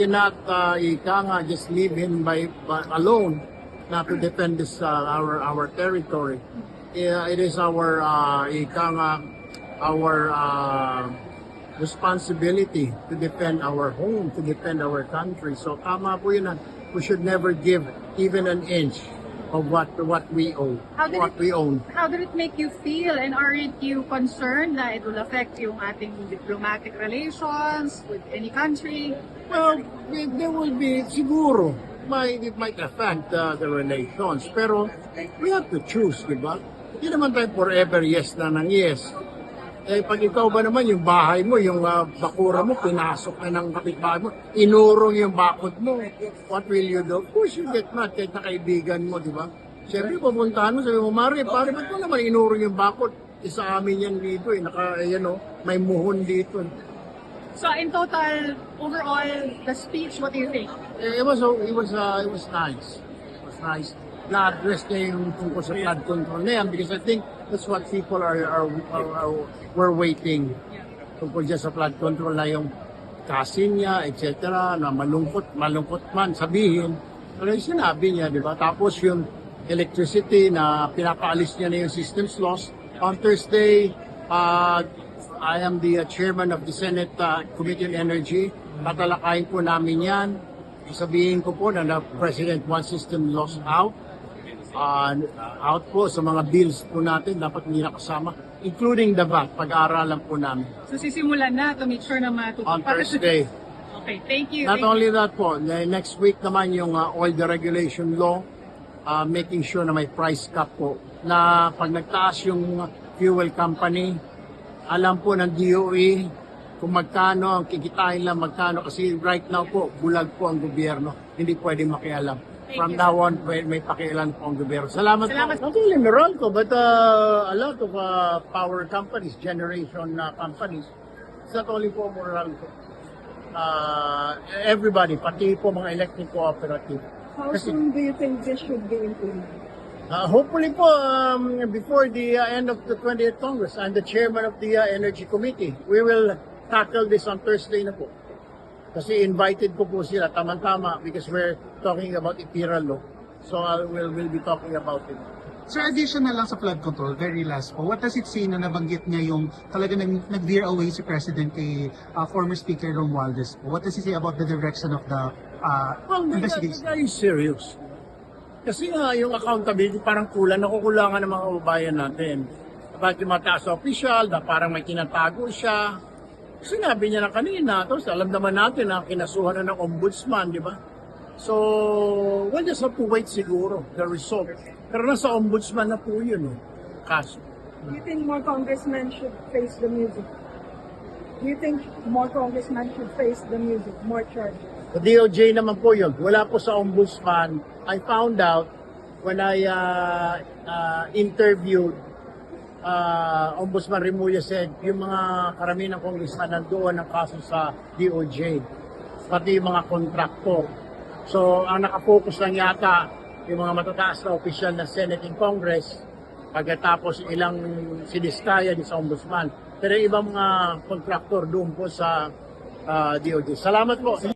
cannot just leave him by alone not to defend this our territory. It is our responsibility to defend our home, to defend our country. So tama po yun. We should never give even an inch of what we own, we own. How did it make you feel, and aren't you concerned that it will affect yung ating diplomatic relations with any country? Well, there will be, siguro, it might affect the relations. Pero we have to choose, di ba? Hindi naman tayo forever yes na ng yes. Eh, pag ikaw ba naman, yung bahay mo, yung bakura mo, pinasok na ng kapitbahay mo, inurong yung bakod mo, what will you do? Of course, you get mad kahit na kaibigan mo, di ba? Siyempre, pupuntahan mo, sabi mo, pare, ba't mo naman inurong yung bakod? Isa amin yan dito, may muhon dito. So in total, overall, the speech, what do you think? It was nice. It was nice. Na-address niya yung tungkol sa flood control na yan because I think that's what people were waiting. Tungkol dyan sa flood control na yung kasin niya, etc. na malungkot man sabihin. Pero yung sinabi niya, di ba? Tapos yung electricity na pinapaalis niya na yung systems loss. On Thursday, I am the chairman of the Senate Committee on Energy. Tatalakayin po namin yan. Sabihin ko po na the President wants system loss out. Out po sa mga bills po natin, dapat hindi nakasama, including the VAT, pag-aaralan po namin. So sisimulan na to make sure na matutupad. On Thursday. Okay, thank you. Not only that po, next week naman yung oil deregulation law, making sure na may price cap po, na pag nagtaas yung fuel company, alam po ng DOE kung magkano ang kikitain lang, magkano, kasi right now po, bulag po ang gobyerno, hindi pwede makialam. From now on, may pakialam po ang gobyerno. Salamat po. Not only Meralco, but a lot of power companies, generation companies. It's not only po Meralco. Everybody, pati po mga electric cooperative. How soon do you think this should be implemented? Hopefully po, before the end of the 20th Congress, I'm the chairman of the Energy Committee. We will tackle this on Thursday na po. Kasi invited ko po sila, tama-tama, because we're talking about Imperial Law. So we'll be talking about it. Sir, additional lang sa flood control, very last po. What does it say na nabanggit niya yung talaga nag-veer away si President kay former Speaker Romualdez po? What does it say about the direction of the investigation? Well, the serious. Kasi yung accountability parang nakukulangan ng mga kababayan natin. Bakit yung mataas na opisyal, na parang may tinatago siya. Sinabi niya na kanina, tapos alam naman natin na kinasuhan na ng ombudsman, di ba? So, we'll just have to wait siguro, the result. Pero nasa ombudsman na po yun, kaso. Do you think more congressmen should face the music? Do you think more congressmen should face the music, more charges? The DOJ naman po yun. Wala po sa ombudsman. I found out when I interviewed Ombudsman Remulla said, yung mga karamihan ng congressman nandoon ang kaso sa DOJ, pati yung mga kontraktor. So, ang nakafocus lang yata yung mga matataas na opisyal na Senate and Congress, pagkatapos ilang siniskaya din sa Ombudsman. Pero ibang mga kontraktor doon po sa DOJ. Salamat po.